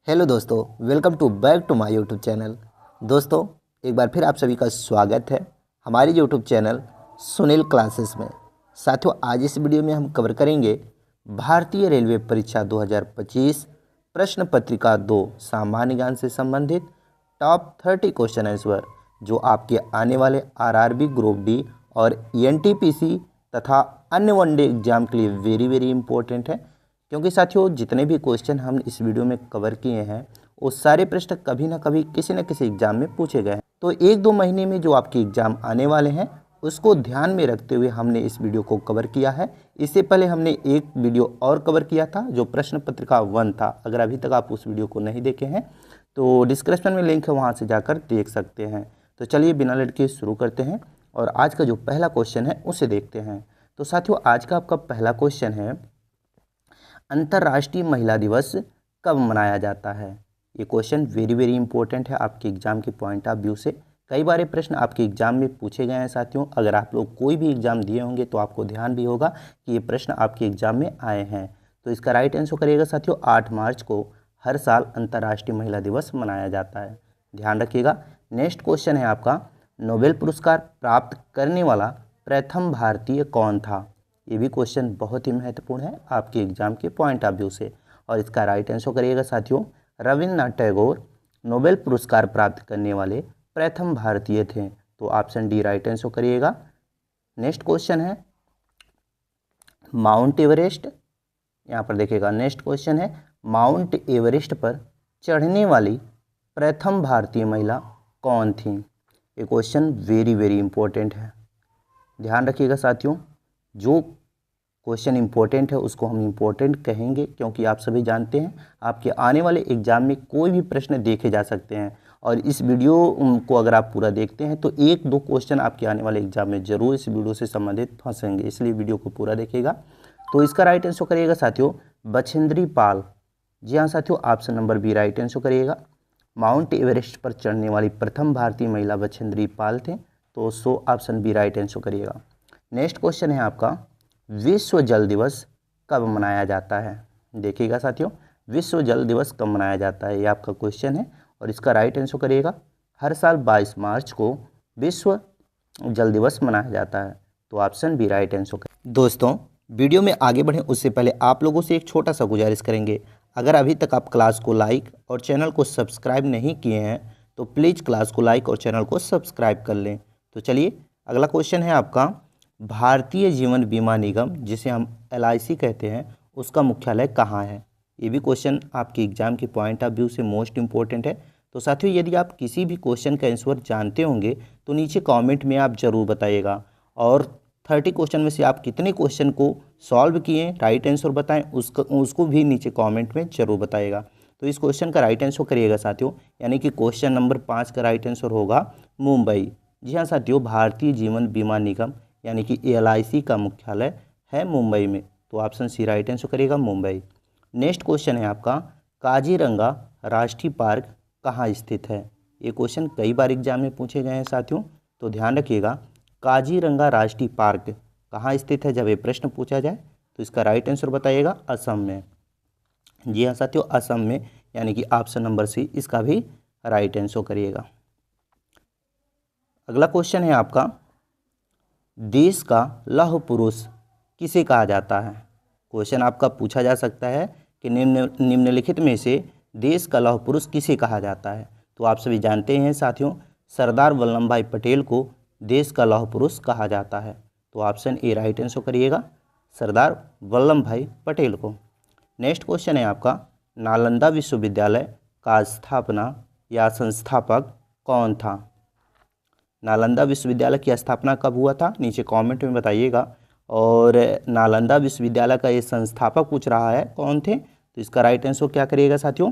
Hello दोस्तों, welcome to back to my YouTube channel. दोस्तों, एक बार फिर आप सभी का स्वागत है हमारे यूट्यूब चैनल सुनील क्लासेस में। साथियों, आज इस वीडियो में हम कवर करेंगे भारतीय रेलवे परीक्षा 2025 प्रश्न पत्रिका 2 सामान्य ज्ञान से संबंधित टॉप 30 क्वेश्चन आंसर, जो आपके आने वाले आरआरबी ग्रुप डी और एनटीपीसी तथा अन्य वनडे एग्जाम के लिए वेरी वेरी इंपॉर्टेंट है। क्योंकि साथियों, जितने भी क्वेश्चन हम इस वीडियो में कवर किए हैं वो सारे प्रश्न कभी ना कभी किसी न किसी एग्जाम में पूछे गए हैं। तो एक दो महीने में जो आपके एग्जाम आने वाले हैं उसको ध्यान में रखते हुए हमने इस वीडियो को कवर किया है। इससे पहले हमने एक वीडियो और कवर किया था जो प्रश्न पत्रिका 1 था। अगर अभी तक आप उस वीडियो को नहीं देखे हैं तो डिस्क्रिप्शन में लिंक है, वहाँ से जाकर देख सकते हैं। तो चलिए बिना लेट के शुरू करते हैं और आज का जो पहला क्वेश्चन है उसे देखते हैं। तो साथियों, आज का आपका पहला क्वेश्चन है, अंतर्राष्ट्रीय महिला दिवस कब मनाया जाता है। ये क्वेश्चन वेरी वेरी इंपॉर्टेंट है आपके एग्जाम के पॉइंट ऑफ व्यू से। कई बार ये प्रश्न आपके एग्जाम में पूछे गए हैं साथियों। अगर आप लोग कोई भी एग्जाम दिए होंगे तो आपको ध्यान भी होगा कि ये प्रश्न आपके एग्जाम में आए हैं। तो इसका राइट आंसर करिएगा साथियों, 8 मार्च को हर साल अंतर्राष्ट्रीय महिला दिवस मनाया जाता है। ध्यान रखिएगा। नेक्स्ट क्वेश्चन है आपका, नोबेल पुरस्कार प्राप्त करने वाला प्रथम भारतीय कौन था। ये भी क्वेश्चन बहुत ही महत्वपूर्ण है आपके एग्जाम के पॉइंट ऑफ व्यू से। और इसका राइट आंसर करिएगा साथियों, रविन्द्रनाथ टैगोर नोबेल पुरस्कार प्राप्त करने वाले प्रथम भारतीय थे। तो ऑप्शन डी राइट आंसर करिएगा। नेक्स्ट क्वेश्चन है माउंट एवरेस्ट, यहाँ पर देखिएगा नेक्स्ट क्वेश्चन है, माउंट एवरेस्ट पर चढ़ने वाली प्रथम भारतीय महिला कौन थी। ये क्वेश्चन वेरी वेरी इंपॉर्टेंट है, ध्यान रखिएगा साथियों। जो क्वेश्चन इंपॉर्टेंट है उसको हम इंपॉर्टेंट कहेंगे, क्योंकि आप सभी जानते हैं आपके आने वाले एग्जाम में कोई भी प्रश्न देखे जा सकते हैं। और इस वीडियो को अगर आप पूरा देखते हैं तो एक दो क्वेश्चन आपके आने वाले एग्जाम में जरूर इस वीडियो से संबंधित फंसेंगे, इसलिए वीडियो को पूरा देखिएगा। तो इसका राइट आंसर करिएगा साथियों, बछेंद्री पाल। जी हाँ साथियों, option number B right answer करिएगा। माउंट एवरेस्ट पर चढ़ने वाली प्रथम भारतीय महिला बछेंद्री पाल थे। तो ऑप्शन बी राइट आंसर करिएगा। नेक्स्ट क्वेश्चन है आपका, विश्व जल दिवस कब मनाया जाता है। देखिएगा साथियों, विश्व जल दिवस कब मनाया जाता है, ये आपका क्वेश्चन है। और इसका राइट आंसर करिएगा, हर साल 22 मार्च को विश्व जल दिवस मनाया जाता है। तो ऑप्शन बी राइट आंसर करिए। दोस्तों, वीडियो में आगे बढ़ें उससे पहले आप लोगों से एक छोटा सा गुजारिश करेंगे। अगर अभी तक आप क्लास को लाइक और चैनल को सब्सक्राइब नहीं किए हैं तो प्लीज़ क्लास को लाइक और चैनल को सब्सक्राइब कर लें। तो चलिए अगला क्वेश्चन है आपका, भारतीय जीवन बीमा निगम जिसे हम LIC कहते हैं उसका मुख्यालय कहाँ है। ये भी क्वेश्चन आपके एग्जाम के पॉइंट ऑफ व्यू से मोस्ट इंपॉर्टेंट है। तो साथियों, यदि आप किसी भी क्वेश्चन का आंसर जानते होंगे तो नीचे कमेंट में आप ज़रूर बताइएगा। और 30 क्वेश्चन में से आप कितने क्वेश्चन को सॉल्व किए, राइट आंसर बताएं, उसको भी नीचे कॉमेंट में ज़रूर बताइएगा। तो इस क्वेश्चन का राइट आंसर करिएगा साथियों, यानी कि क्वेश्चन नंबर 5 का राइट आंसर होगा मुंबई। जी हाँ साथियों, भारतीय जीवन बीमा निगम यानी कि LIC का मुख्यालय है मुंबई में। तो ऑप्शन सी राइट आंसर करिएगा, मुंबई। नेक्स्ट क्वेश्चन है आपका, काजीरंगा राष्ट्रीय पार्क कहाँ स्थित है। ये क्वेश्चन कई बार एग्जाम में पूछे गए हैं साथियों। तो ध्यान रखिएगा, काजीरंगा राष्ट्रीय पार्क कहाँ स्थित है जब ये प्रश्न पूछा जाए तो इसका राइट आंसर बताइएगा, असम में। जी हाँ साथियों, असम में, यानी कि ऑप्शन नंबर सी इसका भी राइट आंसर करिएगा। अगला क्वेश्चन है आपका, देश का लौह पुरुष किसे कहा जाता है। क्वेश्चन आपका पूछा जा सकता है कि निम्नलिखित में से देश का लौह पुरुष किसे कहा जाता है। तो आप सभी जानते हैं साथियों, सरदार वल्लभ भाई पटेल को देश का लौह पुरुष कहा जाता है। तो ऑप्शन ए राइट आंसर करिएगा, सरदार वल्लभ भाई पटेल को। नेक्स्ट क्वेश्चन है आपका, नालंदा विश्वविद्यालय का स्थापना या संस्थापक कौन था। नालंदा विश्वविद्यालय की स्थापना कब हुआ था, नीचे कमेंट में बताइएगा। और नालंदा विश्वविद्यालय का ये संस्थापक पूछ रहा है कौन थे, तो इसका राइट आंसर क्या करिएगा साथियों,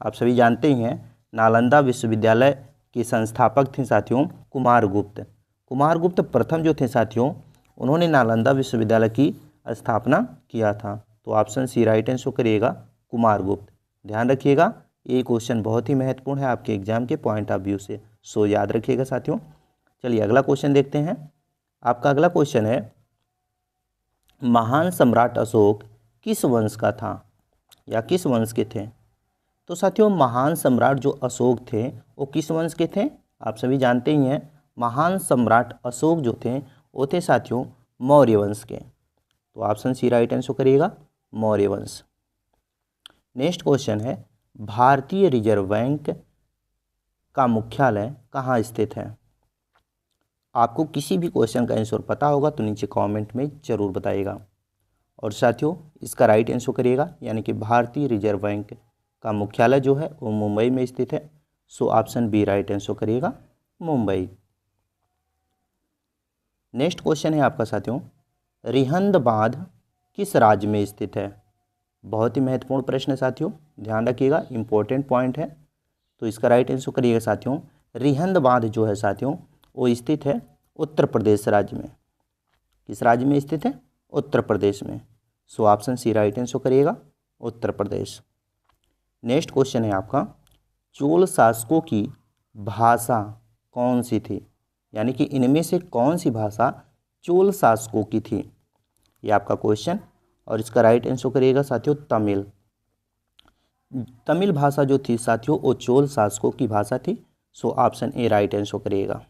आप सभी जानते ही हैं नालंदा विश्वविद्यालय के संस्थापक थे साथियों कुमारगुप्त। कुमारगुप्त प्रथम जो थे साथियों, उन्होंने नालंदा विश्वविद्यालय की स्थापना किया था। तो ऑप्शन सी राइट आंसर करिएगा, कुमारगुप्त। ध्यान रखिएगा, ये क्वेश्चन बहुत ही महत्वपूर्ण है आपके एग्जाम के पॉइंट ऑफ व्यू से, सो याद रखिएगा साथियों। चलिए अगला क्वेश्चन देखते हैं। आपका अगला क्वेश्चन है, महान सम्राट अशोक किस वंश का था या किस वंश के थे। तो साथियों महान सम्राट जो अशोक थे वो किस वंश के थे? आप सभी जानते ही हैं, महान सम्राट अशोक जो थे वो थे साथियों मौर्य वंश के। तो ऑप्शन सी राइट आंसर करिएगा, मौर्य वंश। नेक्स्ट क्वेश्चन है, भारतीय रिजर्व बैंक का मुख्यालय कहाँ स्थित है? आपको किसी भी क्वेश्चन का आंसर पता होगा तो नीचे कमेंट में ज़रूर बताइएगा। और साथियों इसका राइट आंसर करिएगा, यानी कि भारतीय रिजर्व बैंक का मुख्यालय जो है वो मुंबई में स्थित है। So option B right answer करिएगा, मुंबई। नेक्स्ट क्वेश्चन है आपका साथियों, रिहंद बांध किस राज्य में स्थित है? बहुत ही महत्वपूर्ण प्रश्न है साथियों, ध्यान रखिएगा, इंपॉर्टेंट पॉइंट है। तो इसका राइट आंसर करिएगा साथियों, रिहंद बांध जो है साथियों वो स्थित है उत्तर प्रदेश राज्य में। किस राज्य में स्थित है? उत्तर प्रदेश में। So option C right answer करिएगा, उत्तर प्रदेश। नेक्स्ट क्वेश्चन है आपका, चोल शासकों की भाषा कौन सी थी? यानी कि इनमें से कौन सी भाषा चोल शासकों की थी, ये आपका क्वेश्चन। और इसका राइट आंसर करिएगा साथियों, तमिल। तमिल भाषा जो थी साथियों वो चोल शासकों की भाषा थी। So option A right answer करिएगा,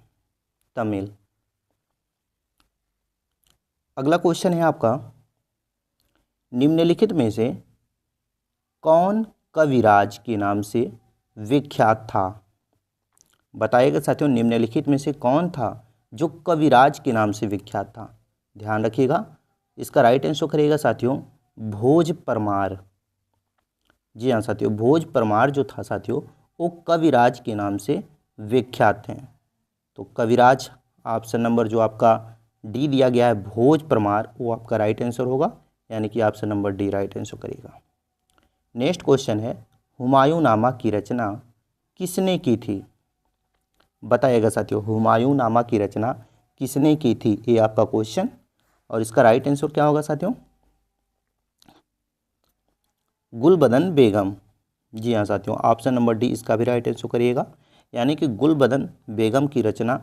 तमिल। अगला क्वेश्चन है आपका, निम्नलिखित में से कौन कविराज के नाम से विख्यात था? बताइएगा साथियों, निम्नलिखित में से कौन था जो कविराज के नाम से विख्यात था? ध्यान रखिएगा, इसका राइट आंसर करिएगा साथियों, भोज परमार। जी हाँ साथियों, भोज परमार जो था साथियों वो कविराज के नाम से विख्यात हैं। तो कविराज ऑप्शन नंबर जो आपका डी दिया गया है, भोज परमार, वो आपका राइट आंसर होगा, यानी कि option number D right answer करेगा। नेक्स्ट क्वेश्चन है, हुमायूंनामा की रचना किसने की थी? बताइएगा साथियों, हुमायूंनामा की रचना किसने की थी, ये आपका क्वेश्चन। और इसका राइट आंसर क्या होगा साथियों, गुलबदन बेगम। जी हाँ साथियों, ऑप्शन नंबर डी इसका भी राइट आंसर करिएगा, यानी कि गुलबदन बेगम की रचना,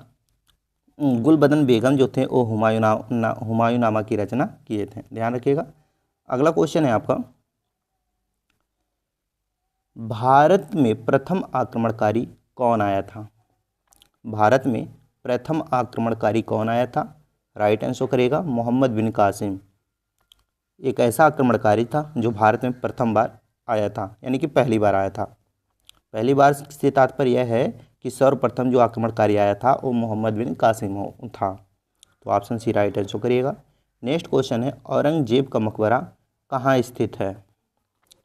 गुलबदन बेगम जो थे वो हुमायूंनामा की रचना किए थे। ध्यान रखिएगा। अगला क्वेश्चन है आपका, भारत में प्रथम आक्रमणकारी कौन आया था? भारत में प्रथम आक्रमणकारी कौन आया था? राइट आंसर करेगा मोहम्मद बिन कासिम। एक ऐसा आक्रमणकारी था जो भारत में प्रथम बार आया था, यानी कि पहली बार आया था। पहली बार से तात्पर्य यह है कि सर्वप्रथम जो आक्रमणकारी आया था वो मोहम्मद बिन कासिम था। तो ऑप्शन सी राइट आंसर करिएगा। नेक्स्ट क्वेश्चन है, औरंगजेब का मकबरा कहाँ स्थित है?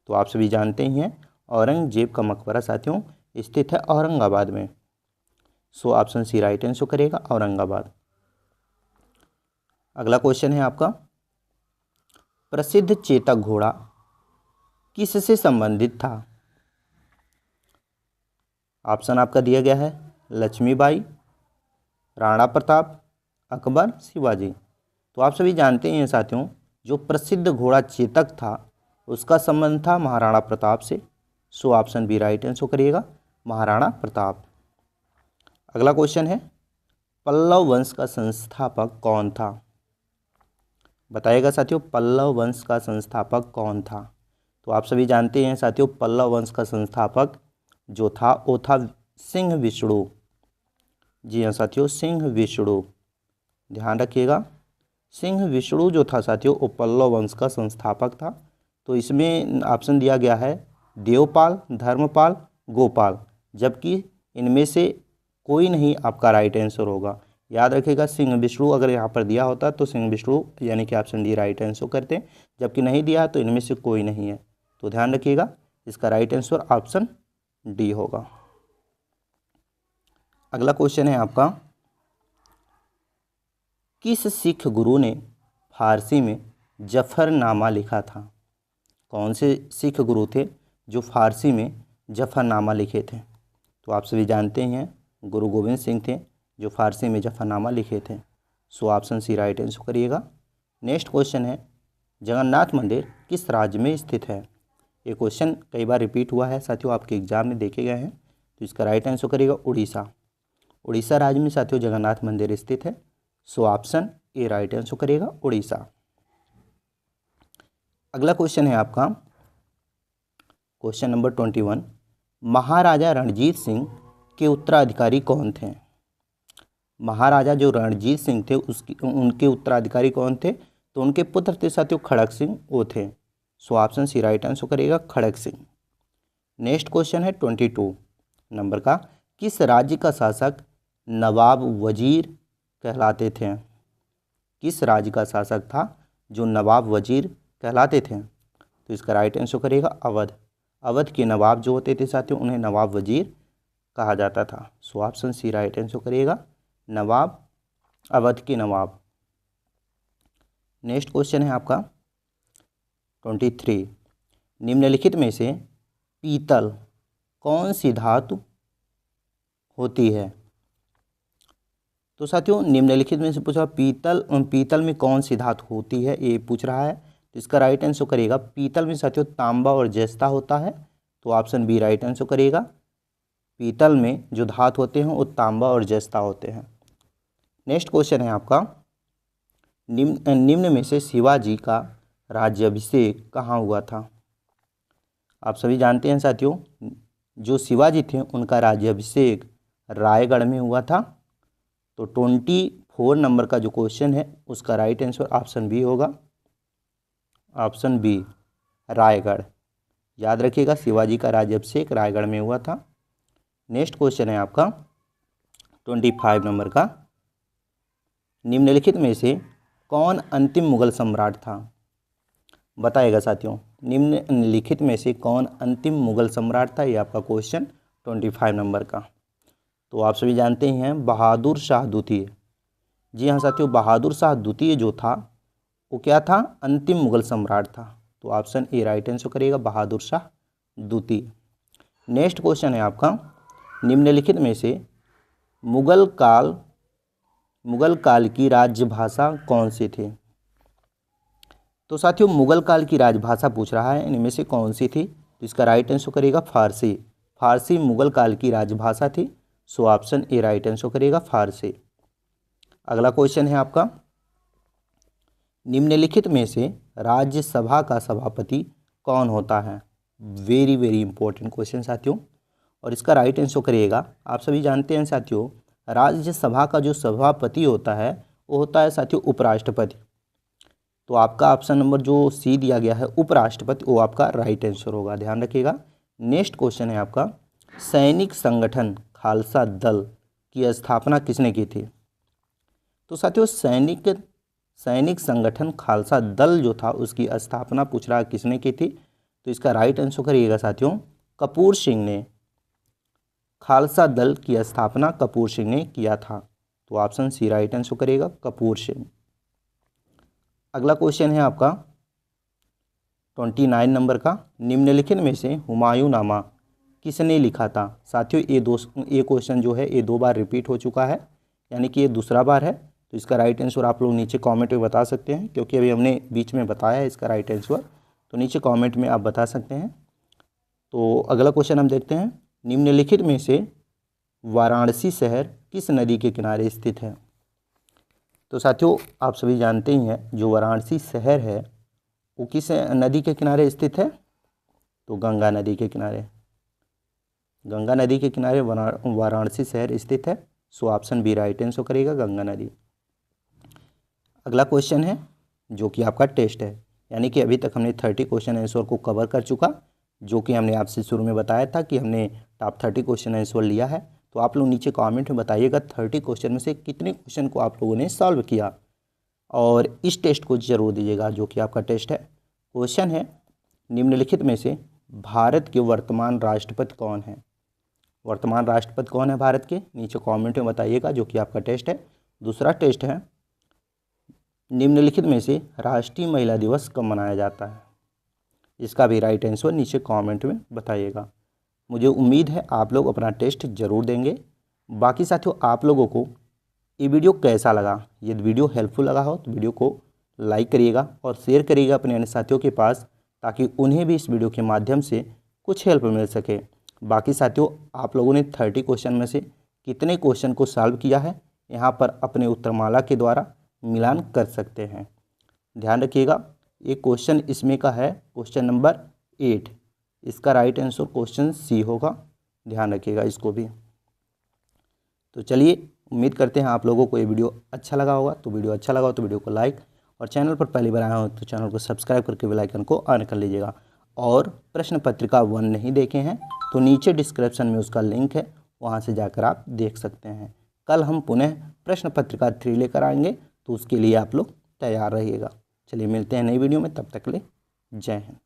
तो आप सभी जानते ही हैं, औरंगजेब का मकबरा साथियों स्थित है औरंगाबाद में। So option C right answer करेगा, औरंगाबाद। अगला क्वेश्चन है आपका, प्रसिद्ध चेतक घोड़ा किससे संबंधित था? ऑप्शन आपका दिया गया है, लक्ष्मीबाई, राणा प्रताप, अकबर, शिवाजी। तो आप सभी जानते हैं साथियों, जो प्रसिद्ध घोड़ा चेतक था उसका संबंध था महाराणा प्रताप से। So option B right answer करिएगा, महाराणा प्रताप। अगला क्वेश्चन है, पल्लव वंश का संस्थापक कौन था? बताइएगा साथियों, पल्लव वंश का संस्थापक कौन था? तो आप सभी जानते हैं साथियों, पल्लव वंश का संस्थापक जो था वो था सिंह विष्णु। जी हाँ साथियों, सिंह विष्णु। ध्यान रखिएगा, सिंह विष्णु जो था साथियों वो पल्लव वंश का संस्थापक था। तो इसमें ऑप्शन दिया गया है देवपाल, धर्मपाल, गोपाल, जबकि इनमें से कोई नहीं आपका राइट आंसर होगा। याद रखिएगा, सिंह विष्णु अगर यहाँ पर दिया होता तो सिंह विष्णु यानी कि ऑप्शन डी राइट आंसर करते, जबकि नहीं दिया तो इनमें से कोई नहीं है। तो ध्यान रखिएगा, इसका राइट आंसर ऑप्शन डी होगा। अगला क्वेश्चन है आपका, किस सिख गुरु ने फारसी में जफरनामा लिखा था? कौन से सिख गुरु थे जो फारसी में जफरनामा लिखे थे? तो आप सभी जानते हैं, गुरु गोविंद सिंह थे जो फारसी में जफरनामा लिखे थे। So option C right answer करिएगा। नेक्स्ट क्वेश्चन है, जगन्नाथ मंदिर किस राज्य में स्थित है? ये क्वेश्चन कई बार रिपीट हुआ है साथियों, आपके एग्जाम में देखे गए हैं। तो इसका राइट आंसर करिएगा उड़ीसा। उड़ीसा राज्य में साथियों जगन्नाथ मंदिर स्थित है। So option A right answer करिएगा, उड़ीसा। अगला क्वेश्चन है आपका क्वेश्चन नंबर 21, महाराजा रणजीत सिंह के उत्तराधिकारी कौन थे? महाराजा जो रणजीत सिंह थे उनके उत्तराधिकारी कौन थे? तो उनके पुत्र थे साथियों खड़क सिंह, वो थे। So option C right answer करेगा खड़क सिंह। नेक्स्ट क्वेश्चन है 22 नंबर का, किस राज्य का शासक नवाब वजीर कहलाते थे? किस राज्य का शासक था जो नवाब वजीर कहलाते थे? तो इसका राइट आंसर करेगा अवध। अवध के नवाब जो होते थे साथियों उन्हें नवाब वजीर कहा जाता था। So option C right answer करेगा नवाब, अवध के नवाब। नेक्स्ट क्वेश्चन है आपका 23, निम्नलिखित में से पीतल कौन सी धातु होती है? तो साथियों निम्नलिखित में से पूछा पीतल में कौन सी धातु होती है, ये पूछ रहा है। तो इसका राइट आंसर करेगा पीतल में साथियों तांबा और जस्ता होता है। तो ऑप्शन बी राइट आंसर करेगा। पीतल में जो धातु होते हैं वो तांबा और जस्ता होते हैं। नेक्स्ट क्वेश्चन है आपका, निम्न में से शिवाजी का राज्याभिषेक कहाँ हुआ था? आप सभी जानते हैं साथियों जो शिवाजी थे उनका राज्याभिषेक रायगढ़ में हुआ था। तो 24 नंबर का जो क्वेश्चन है उसका राइट आंसर ऑप्शन बी होगा, ऑप्शन बी रायगढ़। याद रखिएगा शिवाजी का राज्याभिषेक रायगढ़ में हुआ था। नेक्स्ट क्वेश्चन है आपका 25 नंबर का, निम्नलिखित में से कौन अंतिम मुगल सम्राट था? बताएगा साथियों निम्नलिखित में से कौन अंतिम मुगल सम्राट था, ये आपका क्वेश्चन 25 नंबर का। तो आप सभी जानते हैं बहादुर शाह द्वितीय। जी हाँ साथियों, बहादुर शाह द्वितीय जो था वो क्या था? अंतिम मुगल सम्राट था। तो ऑप्शन ए राइट आंसर करेगा बहादुर शाह द्वितीय। नेक्स्ट क्वेश्चन है आपका, निम्नलिखित में से मुगल काल की राजभाषा कौन सी थी? तो साथियों मुगल काल की राजभाषा पूछ रहा है, इनमें से कौन सी थी? तो इसका राइट आंसर करेगा फारसी। फारसी मुगल काल की राजभाषा थी। So option A right answer करेगा फारसी। अगला क्वेश्चन है आपका, निम्नलिखित में से राज्यसभा का सभापति कौन होता है? वेरी वेरी इंपॉर्टेंट क्वेश्चन साथियों, और इसका राइट आंसर करिएगा। आप सभी जानते हैं साथियों राज्यसभा का जो सभापति होता है वो होता है साथियों उपराष्ट्रपति। तो आपका ऑप्शन नंबर जो सी दिया गया है उपराष्ट्रपति, वो आपका राइट आंसर होगा, ध्यान रखिएगा। नेक्स्ट क्वेश्चन है आपका, सैनिक संगठन खालसा दल की स्थापना किसने की थी? तो साथियों सैनिक संगठन खालसा दल जो था उसकी स्थापना पूछ रहा है किसने की थी? तो इसका राइट आंसर करिएगा साथियों कपूर सिंह ने। खालसा दल की स्थापना कपूर सिंह ने किया था। तो ऑप्शन सी राइट आंसर करेगा कपूर सिंह। अगला क्वेश्चन है आपका 29 नंबर का, निम्नलिखित में से हुमायूं नामा किसने लिखा था? साथियों ये क्वेश्चन जो है ये 2 बार रिपीट हो चुका है, यानी कि ये दूसरा बार है। तो इसका राइट आंसर आप लोग नीचे कमेंट में बता सकते हैं, क्योंकि अभी हमने बीच में बताया है इसका राइट आंसर, तो नीचे कमेंट में आप बता सकते हैं। तो अगला क्वेश्चन हम देखते हैं, निम्नलिखित में से वाराणसी शहर किस नदी के किनारे स्थित है? तो साथियों आप सभी जानते ही हैं जो वाराणसी शहर है वो किस नदी के किनारे स्थित है? तो गंगा नदी के किनारे। गंगा नदी के किनारे वाराणसी शहर स्थित है। So option B right answer करेगा गंगा नदी। अगला क्वेश्चन है जो कि आपका टेस्ट है, यानी कि अभी तक हमने 30 क्वेश्चन आंसर को कवर कर चुका, जो कि हमने आपसे शुरू में बताया था कि हमने टॉप 30 क्वेश्चन आंसर लिया है। तो आप लोग नीचे कमेंट में बताइएगा 30 क्वेश्चन में से कितने क्वेश्चन को आप लोगों ने सॉल्व किया, और इस टेस्ट को जरूर दीजिएगा जो कि आपका टेस्ट है। क्वेश्चन है, निम्नलिखित में से भारत के वर्तमान राष्ट्रपति कौन है? वर्तमान राष्ट्रपति कौन है भारत के? नीचे कमेंट में बताइएगा जो कि आपका टेस्ट है। दूसरा टेस्ट है, निम्नलिखित में से राष्ट्रीय महिला दिवस कब मनाया जाता है? इसका भी राइट आंसर नीचे कमेंट में बताइएगा। मुझे उम्मीद है आप लोग अपना टेस्ट जरूर देंगे। बाकी साथियों आप लोगों को ये वीडियो कैसा लगा? यदि वीडियो हेल्पफुल लगा हो तो वीडियो को लाइक करिएगा और शेयर करिएगा अपने अन्य साथियों के पास, ताकि उन्हें भी इस वीडियो के माध्यम से कुछ हेल्प मिल सके। बाकी साथियों आप लोगों ने 30 क्वेश्चन में से कितने क्वेश्चन को सॉल्व किया है यहाँ पर अपने उत्तरमाला के द्वारा मिलान कर सकते हैं। ध्यान रखिएगा एक क्वेश्चन इसमें का है क्वेश्चन नंबर 8, इसका राइट आंसर क्वेश्चन सी होगा। ध्यान रखिएगा इसको भी। तो चलिए, उम्मीद करते हैं आप लोगों को ये वीडियो अच्छा लगा होगा। तो वीडियो अच्छा लगा हो तो वीडियो को लाइक, और चैनल पर पहली बार आए हो तो चैनल को सब्सक्राइब करके बेल आइकन को ऑन कर लीजिएगा। और प्रश्न पत्रिका 1 नहीं देखे हैं तो नीचे डिस्क्रिप्शन में उसका लिंक है, वहाँ से जाकर आप देख सकते हैं। कल हम पुनः प्रश्न पत्रिका 3 लेकर आएंगे, तो उसके लिए आप लोग तैयार रहिएगा। चलिए मिलते हैं नई वीडियो में, तब तक के लिए जय हिंद।